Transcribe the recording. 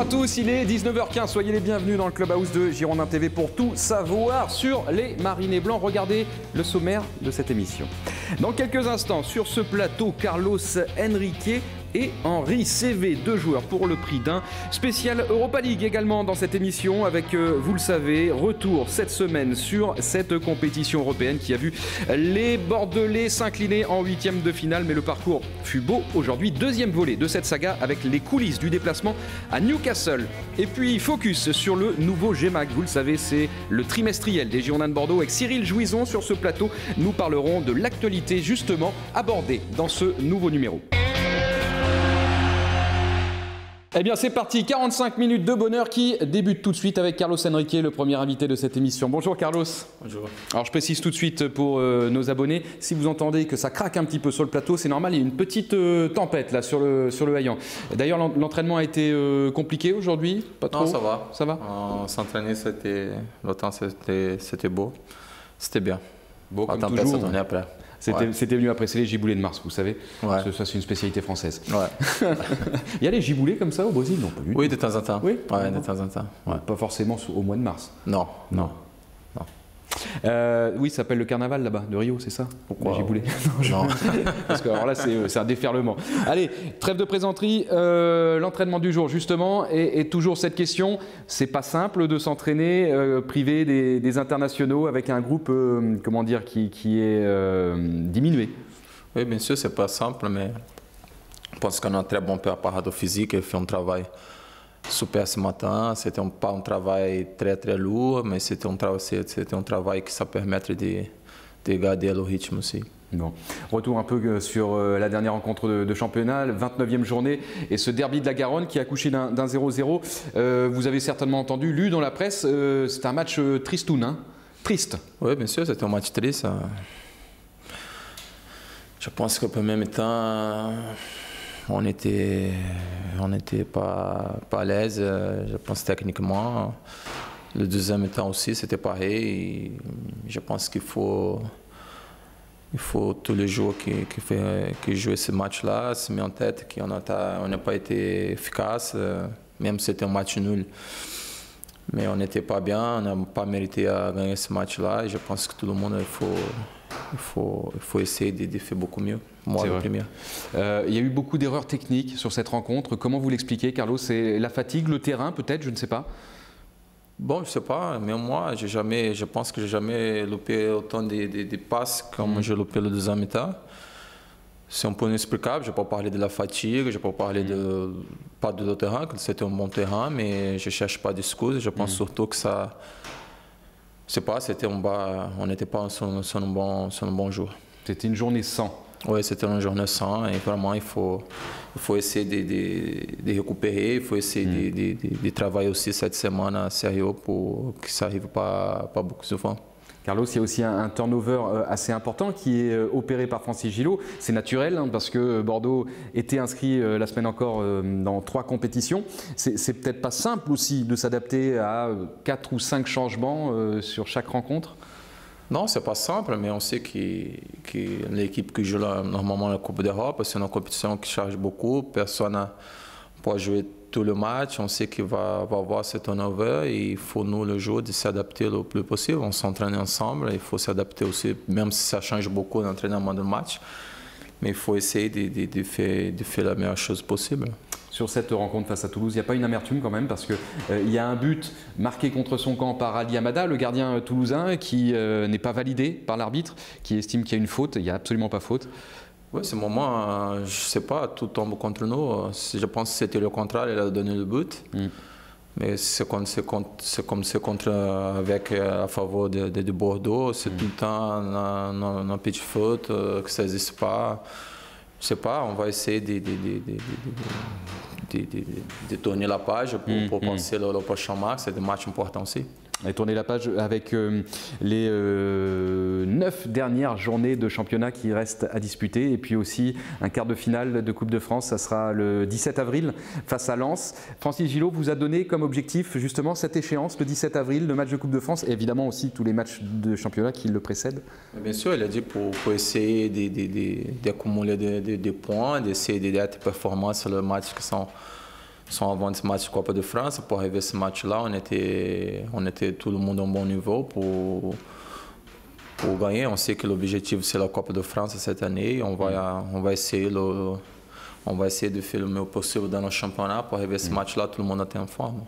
Bonjour à tous, il est 19h15, soyez les bienvenus dans le Clubhouse de Girondin TV pour tout savoir sur les Marinés Blancs. Regardez le sommaire de cette émission. Dans quelques instants, sur ce plateau, Carlos Henrique et Henri CV, deux joueurs pour le prix d'un. Spécial Europa League également dans cette émission avec, vous le savez, retour cette semaine sur cette compétition européenne qui a vu les Bordelais s'incliner en huitième de finale. Mais le parcours fut beau aujourd'hui. Deuxième volet de cette saga avec les coulisses du déplacement à Newcastle. Et puis focus sur le nouveau GEMAC. Vous le savez, c'est le trimestriel des Girondins de Bordeaux avec Cyril Jouison sur ce plateau. Nous parlerons de l'actualité justement abordée dans ce nouveau numéro. Eh bien c'est parti, 45 minutes de bonheur qui débute tout de suite avec Carlos Henrique, le premier invité de cette émission. Bonjour Carlos. Bonjour. Alors je précise tout de suite pour nos abonnés, si vous entendez que ça craque un petit peu sur le plateau, c'est normal, il y a une petite tempête là sur le haillant. D'ailleurs l'entraînement a été compliqué aujourd'hui? Pas trop? Non, ça va. Ça va? S'entraîner, le temps c'était beau, c'était bien. Beau comme tempête, toujours. Ça tournait après. C'était venu après, c'est les giboulées de Mars, vous savez. Ouais. Ça, c'est une spécialité française. Ouais. Il y a les giboulées comme ça au Brésil? Non, pas du tout. Oui, de temps en temps. Oui, ouais, de temps en temps. Ouais. Pas forcément au mois de mars. Non. Non. Non. Oui, ça s'appelle le carnaval là-bas, de Rio, c'est ça? Pourquoi? Les giboulées. Non. Parce que alors là, c'est un déferlement. Allez, trêve de plaisanterie. L'entraînement du jour, justement, et toujours cette question. C'est pas simple de s'entraîner privé des internationaux avec un groupe, comment dire, qui est diminué. Oui, bien sûr, c'est pas simple, mais je pense qu'on a un très bon préparation physique et fait un travail super ce matin. C'était pas un travail très lourd, mais c'était un travail qui ça permet de garder le rythme aussi. Bon. Retour un peu sur la dernière rencontre de championnat, la 29e journée, et ce derby de la Garonne qui a accouché d'un 0-0. Vous avez certainement entendu, lu dans la presse, c'est un match tristoun, hein? Triste. Oui, bien sûr, c'était un match triste. Je pense qu'au premier temps, on n'était pas à l'aise, je pense techniquement. Le deuxième temps aussi, c'était pareil. Et je pense qu'il faut tous les jours qui jouent ce match-là, se met en tête qu'on n'a pas été efficace, même si c'était un match nul. Mais on n'était pas bien, on n'a pas mérité à gagner ce match-là. Et je pense que tout le monde, il faut essayer de faire beaucoup mieux. Moi, le premier. Il y a eu beaucoup d'erreurs techniques sur cette rencontre. Comment vous l'expliquez, Carlos? C'est la fatigue, le terrain, peut-être, je ne sais pas. Bon, je ne sais pas, mais moi, je pense que je n'ai jamais loupé autant de passes comme j'ai loupé le deuxième temps. C'est un peu inexplicable, je ne peux pas parler de la fatigue, je ne peux pas parler pas de terrain, que c'était un bon terrain, mais je ne cherche pas d'excuses. Je pense surtout que ça... Je sais pas, on n'était pas sur un bon jour. C'était une journée sans. Oui, c'était une journée sans et vraiment il faut essayer de récupérer, il faut essayer de travailler aussi cette semaine sérieux pour que ça n'arrive pas beaucoup souvent. Carlos, il y a aussi un turnover assez important qui est opéré par Francis Gillot. C'est naturel hein, parce que Bordeaux était inscrit la semaine encore dans 3 compétitions. C'est peut-être pas simple aussi de s'adapter à 4 ou 5 changements sur chaque rencontre. Non, c'est pas simple, mais on sait que l'équipe qui joue là, normalement la Coupe d'Europe, c'est une compétition qui charge beaucoup. Personne ne peut jouer tout le match. On sait qu'il va avoir ce turnover et il faut nous le jour de s'adapter le plus possible. On s'entraîne ensemble, il faut s'adapter aussi, même si ça change beaucoup l'entraînement de match. Mais il faut essayer de faire la meilleure chose possible. Sur cette rencontre face à Toulouse, il n'y a pas une amertume quand même parce qu'il y a un but marqué contre son camp par Ali Amada, le gardien toulousain, qui n'est pas validé par l'arbitre, qui estime qu'il y a une faute. Il n'y a absolument pas faute. Oui, ce moment, je ne sais pas, tout tombe contre nous. Je pense que c'était le contraire, il a donné le but. Mais c'est comme c'est contre avec à faveur de Bordeaux, c'est tout le temps une petite faute, que ça n'existe pas. Je ne sais pas, on va essayer de tourner la page pour penser au prochain match, c'est un match important aussi. Et tourner la page avec les 9 dernières journées de championnat qui restent à disputer et puis aussi un quart de finale de Coupe de France, ça sera le 17 avril face à Lens. Francis Gillot vous a donné comme objectif justement cette échéance, le 17 avril, le match de Coupe de France et évidemment aussi tous les matchs de championnat qui le précèdent. Bien sûr, il a dit pour essayer d'accumuler des points, d'essayer d'être performants sur les matchs qui sont só avant ce match de Copa de France. Pour arriver à ce match-là, on était tout le monde à un bon niveau pour gagner. On sait que l'objectif c'est la Copa de France cette année. On va essayer de faire le mieux possible dans le championnat pour arriver à ce match-là, tout le monde était en forme.